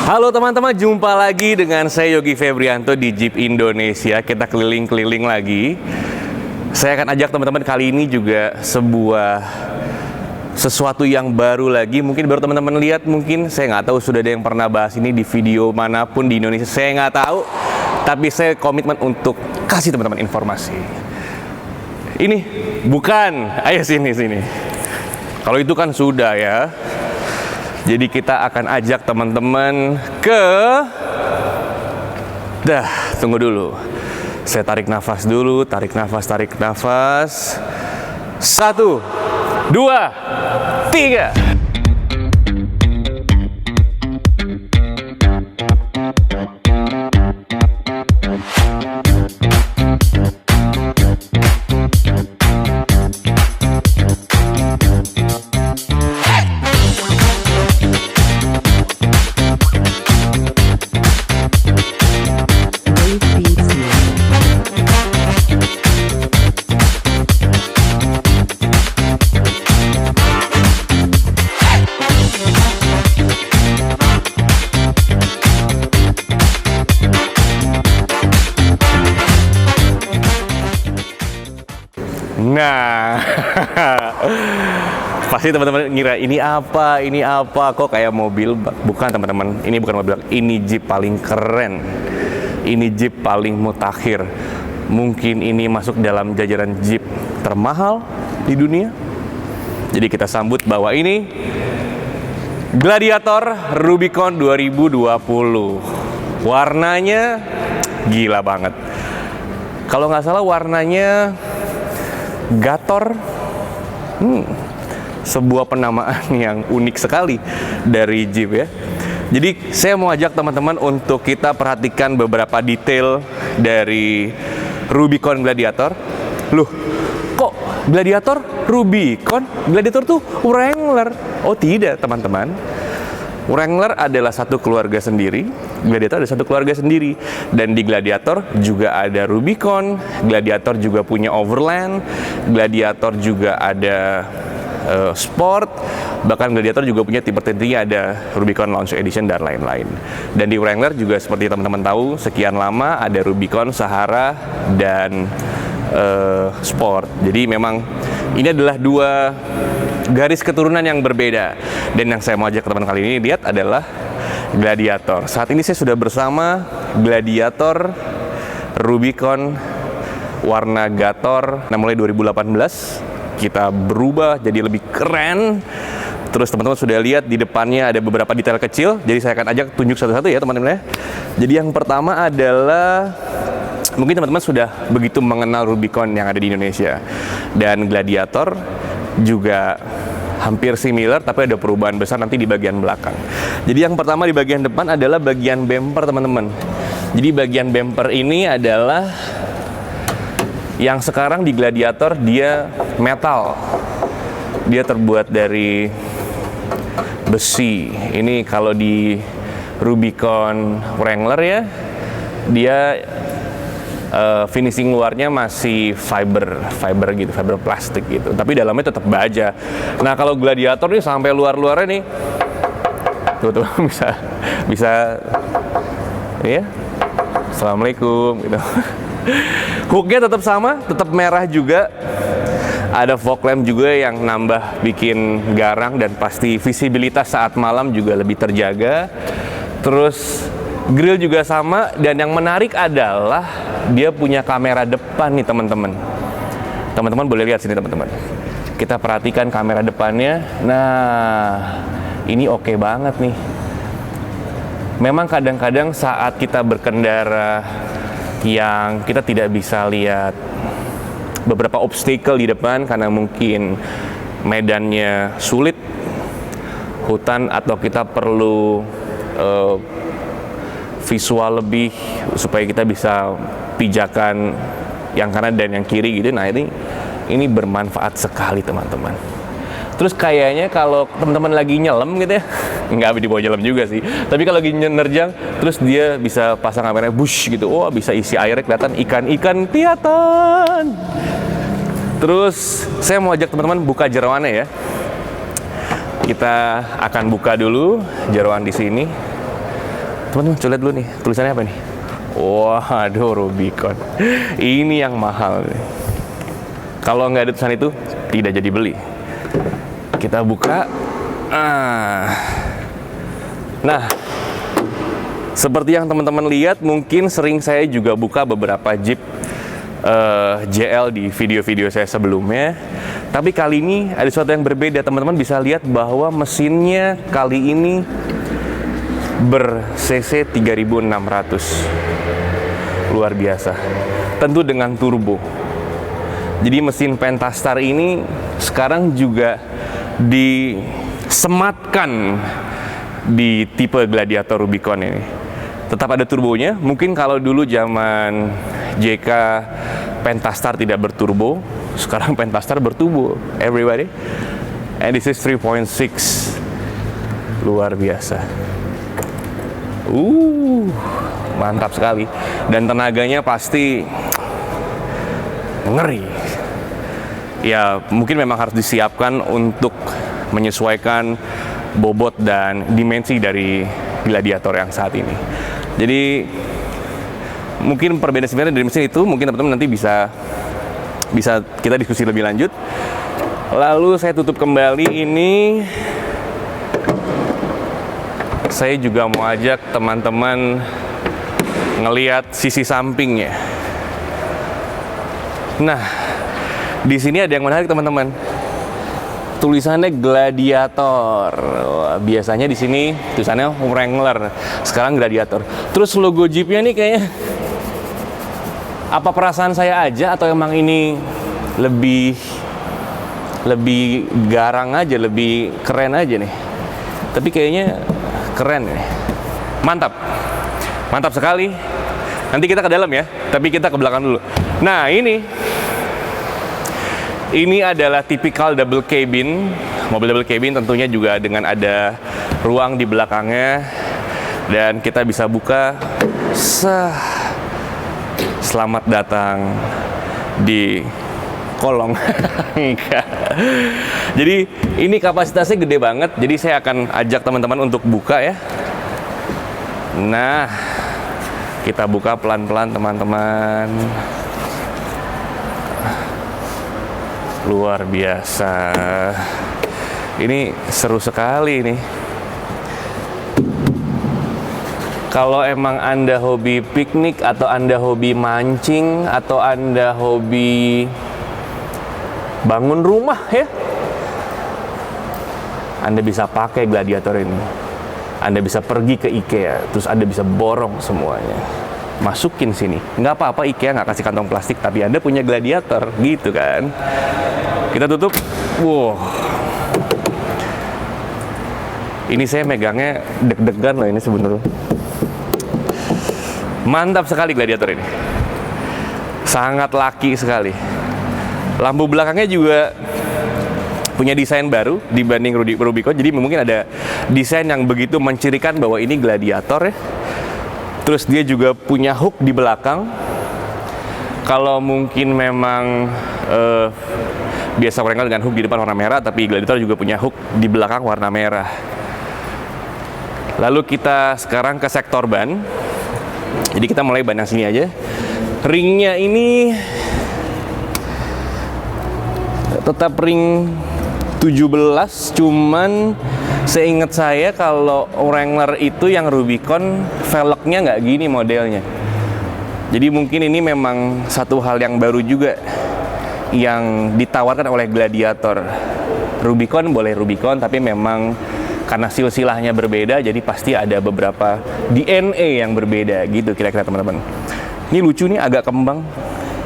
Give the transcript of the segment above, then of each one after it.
Halo teman-teman, jumpa lagi dengan saya Yogi Febrianto di Jeep Indonesia. Kita keliling-keliling lagi. Saya akan ajak teman-teman kali ini juga sesuatu yang baru lagi. Mungkin baru teman-teman lihat, mungkin saya nggak tahu sudah ada yang pernah bahas ini di video manapun di Indonesia. Saya nggak tahu, tapi saya komitmen untuk kasih teman-teman informasi. Ini bukan, ayo sini. Kalau itu kan sudah ya. Jadi kita akan ajak teman-teman ke... tunggu dulu. Saya tarik nafas dulu, tarik nafas. 1, 2, 3. Nah, pasti teman-teman ngira ini apa? Kok kayak mobil? Bukan teman-teman, ini bukan mobil. Ini Jeep paling keren. Ini Jeep paling mutakhir. Mungkin ini masuk dalam jajaran Jeep termahal di dunia. Jadi kita sambut bahwa ini Gladiator Rubicon 2020. Warnanya gila banget. Kalau nggak salah warnanya Gator, sebuah penamaan yang unik sekali dari Jeep ya. Jadi saya mau ajak teman-teman untuk kita perhatikan beberapa detail dari Rubicon Gladiator. Loh, kok Gladiator Rubicon? Gladiator tuh Wrangler. Oh tidak teman-teman, Wrangler adalah satu keluarga sendiri, Gladiator ada satu keluarga sendiri. Dan di Gladiator juga ada Rubicon, Gladiator juga punya Overland, Gladiator juga ada Sport, bahkan Gladiator juga punya tipe tertentunya, ada Rubicon Launch Edition dan lain-lain. Dan di Wrangler juga seperti teman-teman tahu, sekian lama ada Rubicon, Sahara, dan Sport. Jadi memang ini adalah dua garis keturunan yang berbeda. Dan yang saya mau ajak teman-teman kali ini lihat adalah Gladiator. Saat ini saya sudah bersama Gladiator Rubicon warna Gator. Nah, mulai 2018 kita berubah jadi lebih keren. Terus teman-teman sudah lihat di depannya ada beberapa detail kecil. Jadi saya akan ajak tunjuk satu-satu ya teman-teman ya. Jadi yang pertama adalah, mungkin teman-teman sudah begitu mengenal Rubicon yang ada di Indonesia. Dan Gladiator juga hampir similar, tapi ada perubahan besar nanti di bagian belakang. Jadi yang pertama di bagian depan adalah bagian bumper teman-teman. Jadi bagian bumper ini adalah yang sekarang di Gladiator dia metal. Dia terbuat dari besi. Ini kalau di Rubicon Wrangler ya, dia finishing luarnya masih fiber gitu, fiber plastik gitu. Tapi dalamnya tetap baja. Nah, kalau Gladiator nih sampai luar-luarnya nih, tuh bisa, ya. Assalamualaikum gitu. Hooknya tetap sama, tetap merah juga. Ada fog lamp juga yang nambah bikin garang, dan pasti visibilitas saat malam juga lebih terjaga. Terus grill juga sama, dan yang menarik adalah dia punya kamera depan nih teman-teman. Teman-teman boleh lihat sini teman-teman. Kita perhatikan kamera depannya. Nah, ini oke banget nih. Memang kadang-kadang saat kita berkendara yang kita tidak bisa lihat beberapa obstacle di depan karena mungkin medannya sulit, hutan, atau kita perlu visual lebih supaya kita bisa pijakan yang kanan dan yang kiri gitu. Nah, ini bermanfaat sekali teman-teman. Terus kayaknya kalau teman-teman lagi nyelam gitu ya, nggak dibawa nyelam juga sih, tapi kalau lagi nerjang, terus dia bisa pasang kameranya bush gitu, wah bisa isi airnya kelihatan, ikan-ikan kelihatan. Terus saya mau ajak teman-teman buka jeroannya ya. Kita akan buka dulu jeroan di sini. Teman-teman, coba lihat dulu nih, tulisannya apa nih? Waduh, Rubicon. Ini yang mahal nih. Kalau nggak ada tulisan itu, tidak jadi beli. Kita buka. Nah, seperti yang teman-teman lihat, mungkin sering saya juga buka beberapa Jeep JL di video-video saya sebelumnya. Tapi kali ini ada sesuatu yang berbeda. Teman-teman bisa lihat bahwa mesinnya kali ini ber-cc 3600. Luar biasa. Tentu dengan turbo. Jadi mesin Pentastar ini sekarang juga disematkan di tipe Gladiator Rubicon ini. Tetap ada turbonya. Mungkin kalau dulu zaman JK Pentastar tidak berturbo, sekarang Pentastar berturbo. Everybody. And this is 3.6. Luar biasa. Mantap sekali. Dan tenaganya pasti ngeri. Ya, mungkin memang harus disiapkan untuk menyesuaikan bobot dan dimensi dari Gladiator yang saat ini. Jadi mungkin perbedaan sebenarnya dari mesin itu mungkin teman-teman nanti bisa kita diskusi lebih lanjut. Lalu saya tutup kembali ini. Saya juga mau ajak teman-teman ngelihat sisi sampingnya. Nah, di sini ada yang menarik teman-teman. Tulisannya Gladiator. Biasanya di sini tulisannya Wrangler. Sekarang Gladiator. Terus logo Jeepnya nih kayaknya, apa perasaan saya aja atau emang ini lebih garang aja, lebih keren aja nih. Tapi kayaknya keren nih. Mantap. Mantap sekali. Nanti kita ke dalam ya, tapi kita ke belakang dulu. Nah, ini adalah tipikal double cabin. Mobil double cabin tentunya juga dengan ada ruang di belakangnya. Dan kita bisa buka. Selamat datang di kolong. Jadi ini kapasitasnya gede banget. Jadi saya akan ajak teman-teman untuk buka ya. Nah, kita buka pelan-pelan teman-teman. Luar biasa. Ini seru sekali nih. Kalau emang Anda hobi piknik atau Anda hobi mancing atau Anda hobi bangun rumah ya, Anda bisa pakai Gladiator ini. Anda bisa pergi ke IKEA, terus Anda bisa borong semuanya, masukin sini. Nggak apa-apa, IKEA nggak kasih kantong plastik, tapi Anda punya Gladiator, gitu kan. Kita tutup. Wow. Ini saya megangnya deg-degan loh ini sebenarnya. Mantap sekali Gladiator ini. Sangat laki sekali. Lampu belakangnya juga punya desain baru dibanding Rubicon. Jadi mungkin ada desain yang begitu mencirikan bahwa ini Gladiator ya. Terus dia juga punya hook di belakang. Kalau mungkin memang biasa Wrangler dengan hook di depan warna merah, tapi Gladiator juga punya hook di belakang warna merah. Lalu kita sekarang ke sektor ban. Jadi kita mulai ban yang sini aja. Ringnya ini tetap ring 17, cuman seingat saya kalau Wrangler itu yang Rubicon velgnya nggak gini modelnya. Jadi mungkin ini memang satu hal yang baru juga yang ditawarkan oleh Gladiator. Rubicon boleh Rubicon, tapi memang karena silsilahnya berbeda, jadi pasti ada beberapa DNA yang berbeda gitu kira-kira teman-teman. Ini lucu nih, agak kembang.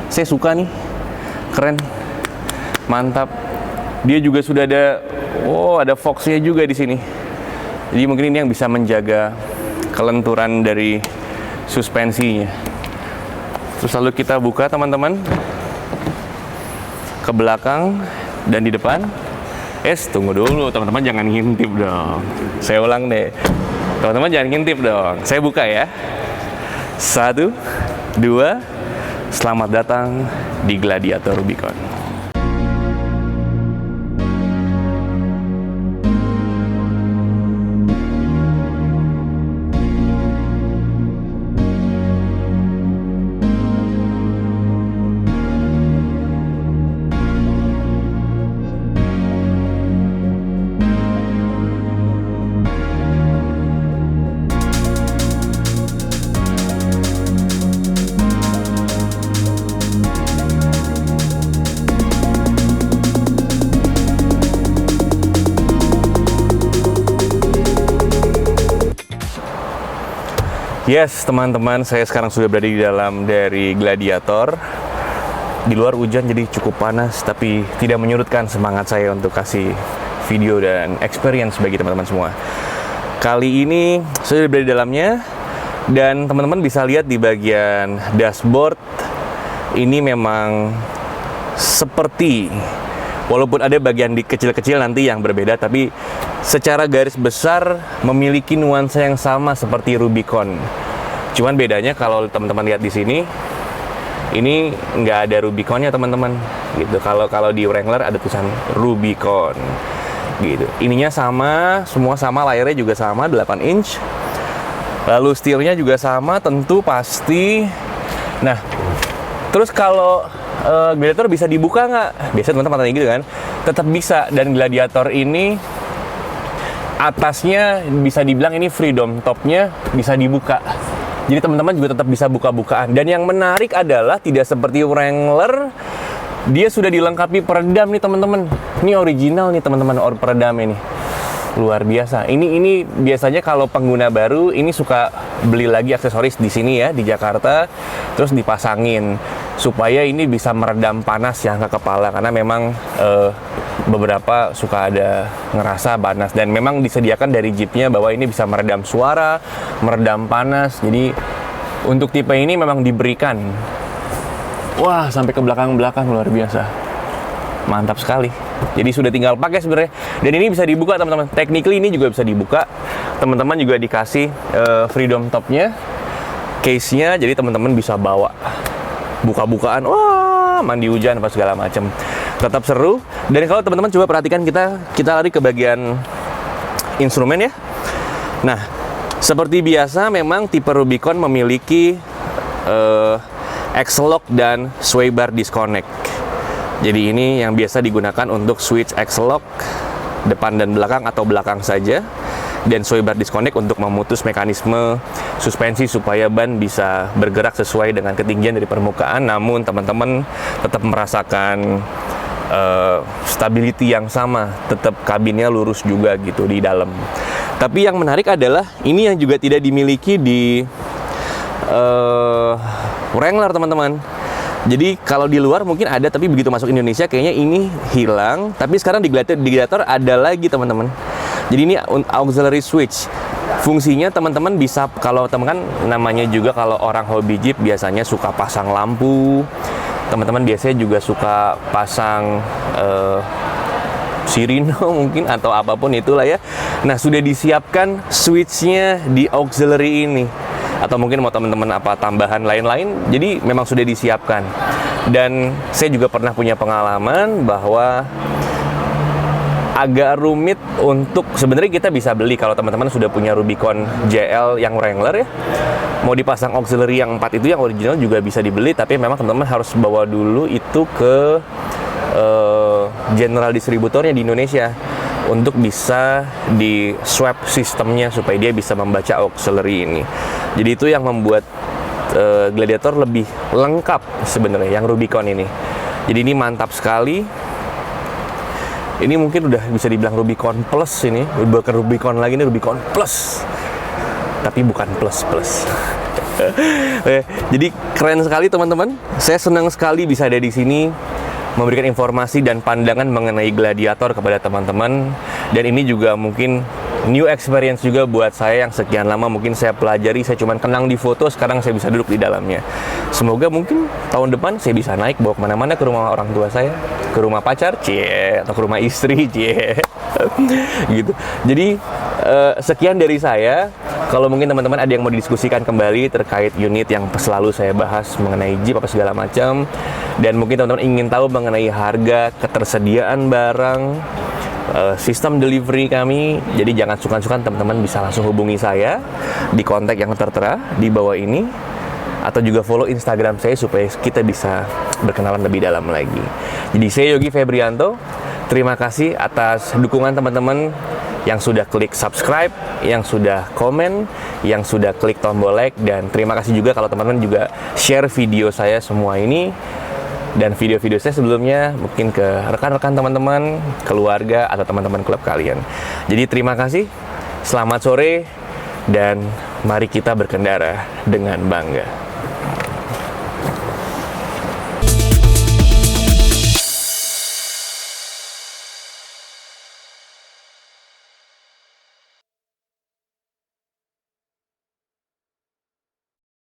Saya suka nih, keren, mantap. Dia juga sudah ada, ada Fox-nya juga di sini. Jadi mungkin ini yang bisa menjaga kelenturan dari suspensinya. Terus lalu kita buka teman-teman ke belakang dan di depan. Tunggu dulu teman-teman, jangan ngintip dong. Saya ulang deh. Teman-teman jangan ngintip dong. Saya buka ya. 1, 2. Selamat datang di Gladiator Rubicon. Yes, teman-teman, saya sekarang sudah berada di dalam dari Gladiator. Di luar hujan jadi cukup panas, tapi tidak menyurutkan semangat saya untuk kasih video dan experience bagi teman-teman semua. Kali ini saya sudah berada di dalamnya, dan teman-teman bisa lihat di bagian dashboard ini memang seperti, walaupun ada bagian di kecil-kecil nanti yang berbeda, tapi secara garis besar memiliki nuansa yang sama seperti Rubicon. Cuman bedanya kalau teman-teman lihat di sini, ini nggak ada Rubiconnya teman-teman. Gitu. Kalau di Wrangler ada tulisan Rubicon. Gitu. Ininya sama, semua sama, layarnya juga sama 8 inch. Lalu setirnya juga sama, tentu pasti. Nah, terus kalau Gladiator bisa dibuka nggak? Biasa teman-teman tanya gitu kan. Tetap bisa, dan Gladiator ini atasnya bisa dibilang ini freedom, topnya bisa dibuka. Jadi teman-teman juga tetap bisa buka-bukaan. Dan yang menarik adalah tidak seperti Wrangler, dia sudah dilengkapi peredam nih teman-teman. Ini original nih teman-teman, peredam ini. Luar biasa. Ini biasanya kalau pengguna baru ini suka beli lagi aksesoris di sini ya, di Jakarta, terus dipasangin supaya ini bisa meredam panas yang ke kepala, karena memang beberapa suka ada ngerasa panas, dan memang disediakan dari Jeepnya bahwa ini bisa meredam suara, meredam panas. Jadi untuk tipe ini memang diberikan. Wah, sampai ke belakang-belakang, luar biasa. Mantap sekali. Jadi sudah tinggal pakai sebenarnya. Dan ini bisa dibuka teman-teman. Technically ini juga bisa dibuka. Teman-teman juga dikasih freedom topnya, case-nya, jadi teman-teman bisa bawa buka-bukaan, wah, mandi hujan apa segala macam. Tetap seru. Dan kalau teman-teman coba perhatikan, kita lari ke bagian instrumen ya. Nah, seperti biasa memang tipe Rubicon memiliki X-Lock dan sway bar disconnect. Jadi ini yang biasa digunakan untuk switch X-Lock depan dan belakang atau belakang saja, dan sway bar disconnect untuk memutus mekanisme suspensi supaya ban bisa bergerak sesuai dengan ketinggian dari permukaan, namun teman-teman tetap merasakan stability yang sama, tetap kabinnya lurus juga gitu di dalam. Tapi yang menarik adalah ini yang juga tidak dimiliki di Wrangler teman-teman. Jadi kalau di luar mungkin ada, tapi begitu masuk Indonesia kayaknya ini hilang. Tapi sekarang di Gladiator ada lagi teman-teman. Jadi ini auxiliary switch. Fungsinya teman-teman bisa, kalau teman kan namanya juga kalau orang hobi Jeep biasanya suka pasang lampu. Teman-teman biasanya juga suka pasang sirino mungkin atau apapun itulah ya. Nah, sudah disiapkan switchnya di auxiliary ini. Atau mungkin mau teman-teman apa tambahan lain-lain, jadi memang sudah disiapkan. Dan saya juga pernah punya pengalaman bahwa agak rumit untuk, sebenarnya kita bisa beli kalau teman-teman sudah punya Rubicon JL yang Wrangler ya, mau dipasang auxiliary yang 4 itu yang original juga bisa dibeli, tapi memang teman-teman harus bawa dulu itu ke general distributornya di Indonesia untuk bisa di swap sistemnya supaya dia bisa membaca auxiliary ini. Jadi itu yang membuat Gladiator lebih lengkap sebenarnya yang Rubicon ini. Jadi ini mantap sekali. Ini mungkin udah bisa dibilang Rubicon Plus ini, bukan Rubicon lagi, ini Rubicon Plus. Tapi bukan plus. Jadi keren sekali teman-teman. Saya senang sekali bisa ada di sini memberikan informasi dan pandangan mengenai Gladiator kepada teman-teman. Dan ini juga mungkin new experience juga buat saya yang sekian lama mungkin saya pelajari, saya cuman kenang di foto, sekarang saya bisa duduk di dalamnya. Semoga mungkin tahun depan saya bisa naik bawa kemana-mana, ke rumah orang tua saya, ke rumah pacar, atau ke rumah istri, gitu. Jadi sekian dari saya. Kalau mungkin teman-teman ada yang mau didiskusikan kembali terkait unit yang selalu saya bahas mengenai Jeep apa segala macam, dan mungkin teman-teman ingin tahu mengenai harga, ketersediaan barang, sistem delivery kami, jadi jangan sungkan-sungkan teman-teman bisa langsung hubungi saya di kontak yang tertera di bawah ini, atau juga follow Instagram saya supaya kita bisa berkenalan lebih dalam lagi. Jadi saya Yogi Febrianto, terima kasih atas dukungan teman-teman yang sudah klik subscribe, yang sudah komen, yang sudah klik tombol like, dan terima kasih juga kalau teman-teman juga share video saya semua ini dan video-video saya sebelumnya mungkin ke rekan-rekan teman-teman, keluarga, atau teman-teman klub kalian. Jadi terima kasih, selamat sore, dan mari kita berkendara dengan bangga.